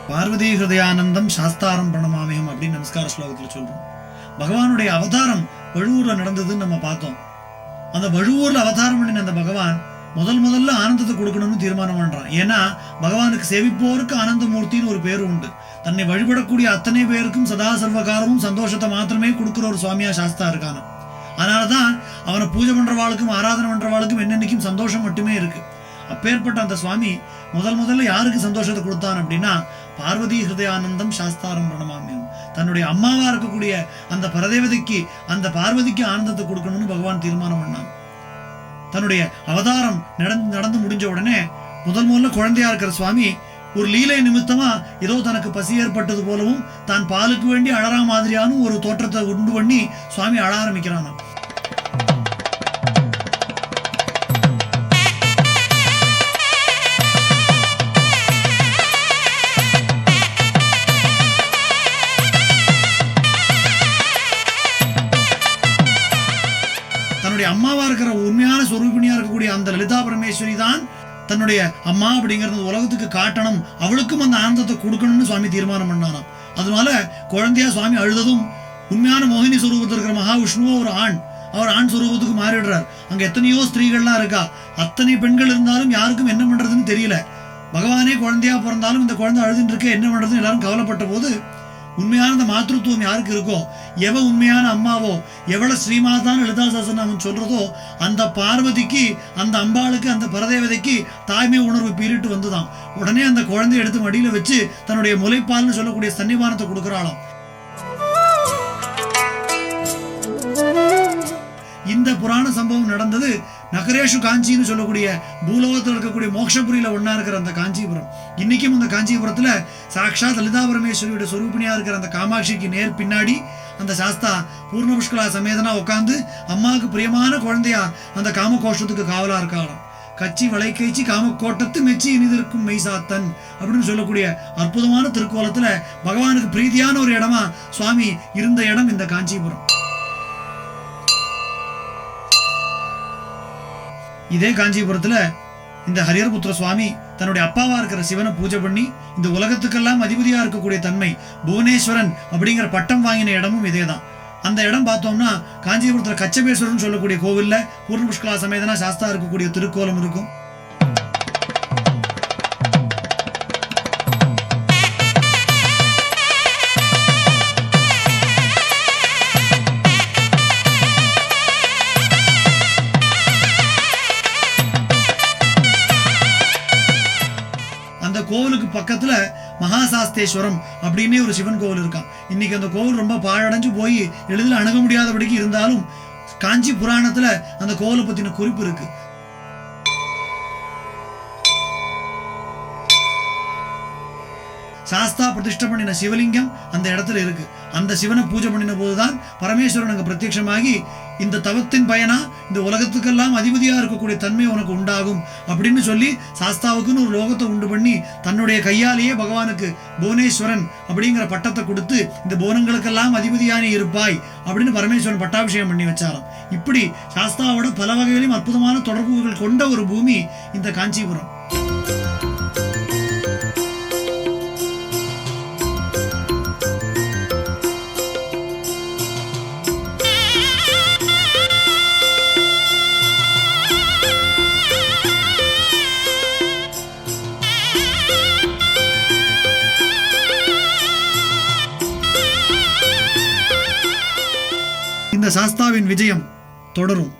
பார்வதி ஹிருதயானந்தம் சாஸ்தாரம் பிரணமாமியம் அப்படின்னு நமஸ்கார ஸ்லோகத்தில் சொல்றோம். பகவானுடைய அவதாரம் வழுவூர்ல நடந்ததுன்னு நம்ம பார்த்தோம். அந்த வழுவூர்ல அவதாரம் பண்ணின அந்த பகவான் முதல்ல ஆனந்தத்தை கொடுக்கணும்னு தீர்மானம் பண்றான். ஏன்னா பகவானுக்கு சேவிப்போருக்கு ஆனந்தமூர்த்தின்னு ஒரு பேரு உண்டு. தன்னை வழிபடக்கூடிய அத்தனை பேருக்கும் சதா சர்வகாலமும் சந்தோஷத்தை மாத்திரமே கொடுக்குற ஒரு சுவாமியா சாஸ்தா இருக்கான. அதனாலதான் அவனை பூஜை பண்றவாளுக்கும் ஆராதனை பண்றவாளுக்கும் என்னென்னைக்கும் சந்தோஷம் மட்டுமே இருக்கு. அப்பேற்பட்ட அந்த சுவாமி முதல்ல யாருக்கு சந்தோஷத்தை கொடுத்தான் அப்படின்னா பார்வதி ஹிருதயானந்தம் சாஸ்தாரம் பிரணமாமியம். தன்னுடைய அம்மாவா இருக்கக்கூடிய அந்த பரதேவதைக்கு, அந்த பார்வதிக்கு ஆனந்தத்தை கொடுக்கணும்னு பகவான் தீர்மானம் பண்ணான். தன்னுடைய அவதாரம் நடந்து முடிஞ்ச உடனே முதல்ல குழந்தையா இருக்கிற சுவாமி ஒரு லீலை நிமித்தமா ஏதோ தனக்கு பசி ஏற்பட்டது போலவும் தான் பாலுக்கு வேண்டி அழறா மாதிரியான ஒரு தோற்றத்தை உண்டு பண்ணி சுவாமி அழ ஆரம்பிக்கிறான். தன்னுடைய அம்மாவா இருக்கிற உண்மையான சொரூபிணியா இருக்கக்கூடிய அந்த லலிதா பரமேஸ்வரி தான் தன்னுடைய அம்மா அப்படிங்கறது உலகத்துக்கு காட்டணும், அவளுக்கும் அந்த ஆனந்தத்தை கொடுக்கணும்னு சுவாமி தீர்மானம் பண்ணாராம். அதனால குழந்தையா சுவாமி அழுததும் உண்மையான மோகினி சொரூபத்தில் இருக்கிற மகாவிஷ்ணுவோ ஒரு ஆண், அவர் ஆண் சொரூபத்துக்கு மாறிடுறார். அங்க எத்தனையோ ஸ்திரீகள்லாம் இருக்கா. அத்தனை பெண்கள் இருந்தாலும் யாருக்கும் என்ன பண்றதுன்னு தெரியல. பகவானே குழந்தையா பிறந்தாலும் இந்த குழந்தை அழுதுன்னு இருக்க, என்ன பண்றதுன்னு எல்லாரும் கவலைப்பட்ட போது உண்மையான அந்த மாத்ருத்துவம் யாருக்கு இருக்கோ, எவ உண்மையான அம்மாவோ, எவ்வளவு ஸ்ரீமாதான் லலிதா சஹஸ்ரநாமம் சொல்றதோ அந்த பார்வதிக்கு, அந்த அம்பாளுக்கு, அந்த பரதேவதைக்கு தாய்மை உணர்வு பீரிட்டு வந்துதான். உடனே அந்த குழந்தைய எடுத்து மடியில வச்சு தன்னுடைய முலைப்பால்னு சொல்லக்கூடிய சன்னிபானத்தை கொடுக்கிறாளாம். இந்த புராண சம்பவம் நடந்தது நகரேஷு காஞ்சின்னு சொல்லக்கூடிய பூலோகத்தில் இருக்கக்கூடிய மோட்சபுரியில ஒன்னா இருக்கிற அந்த காஞ்சிபுரம். இன்னைக்கும் அந்த காஞ்சிபுரத்துல சாக்ஷாத் லலிதா பரமேஸ்வரியோட சொரூபிணியா இருக்கிற அந்த காமாட்சிக்கு நேர் பின்னாடி அந்த சாஸ்தா பூர்ண புஷ்கலா சமேதனா உட்காந்து அம்மாவுக்கு பிரியமான குழந்தையா அந்த காமகோஷத்துக்கு காவலா இருக்காளாம். கச்சி வளைக்கைச்சி காமக்கோட்டத்து மெச்சி இனிதிருக்கும் மெய்சாத்தன் அப்படின்னு சொல்லக்கூடிய அற்புதமான திருக்கோலத்துல பகவானுக்கு பிரீதியான ஒரு இடமா சுவாமி இருந்த இடம் இந்த காஞ்சிபுரம். இதே காஞ்சிபுரத்துல இந்த ஹரியர்புத்திர சுவாமி தன்னுடைய அப்பாவா இருக்கிற சிவனை பூஜை பண்ணி இந்த உலகத்துக்கெல்லாம் அதிபதியா இருக்கக்கூடிய தன்மை புவனேஸ்வரன் அப்படிங்கிற பட்டம் வாங்கின இடமும் இதேதான். அந்த இடம் பார்த்தோம்னா காஞ்சிபுரத்துல கச்சபேஸ்வரன் சொல்லக்கூடிய கோவில்ல பூர்ண புஷ்கலா சமேதனா சாஸ்தா இருக்கக்கூடிய திருக்கோலம் இருக்கும். கோவிலுக்கு பக்கத்துல மகாசாஸ்தேஸ்வரம் அப்படின்னே ஒரு சிவன் கோவில் இருக்கான். இன்னைக்கு அந்த கோவில் ரொம்ப பாழடைஞ்சு போய் எளிதில் அணுக முடியாதபடிக்கு இருந்தாலும் காஞ்சி புராணத்துல அந்த கோவிலை பத்தின குறிப்பு இருக்கு. சாஸ்தா பிரதிஷ்டை பண்ணின சிவலிங்கம் அந்த இடத்துல இருக்கு. அந்த சிவனை பூஜை பண்ணின போதுதான் பரமேஸ்வரன் அங்க பிரத்யட்சமாகி இந்த தவத்தின் பயனா இந்த உலகத்துக்கெல்லாம் அதிபதியா இருக்கக்கூடிய தன்மை உனக்கு உண்டாகும் அப்படின்னு சொல்லி சாஸ்தாவுக்குன்னு ஒரு லோகத்தை உண்டு பண்ணி தன்னுடைய கையாலேயே பகவானுக்கு புவனேஸ்வரன் அப்படிங்கிற பட்டத்தை கொடுத்து இந்த புவனங்களுக்கெல்லாம் அதிபதியானே இருப்பாய் அப்படின்னு பரமேஸ்வரன் பட்டாபிஷேகம் பண்ணி வச்சாராம். இப்படி சாஸ்தாவோட பல வகையிலும் அற்புதமான தொடர்புகள் கொண்ட ஒரு பூமி இந்த காஞ்சிபுரம். இந்த சாஸ்தாவின் விஜயம் தொடரும்.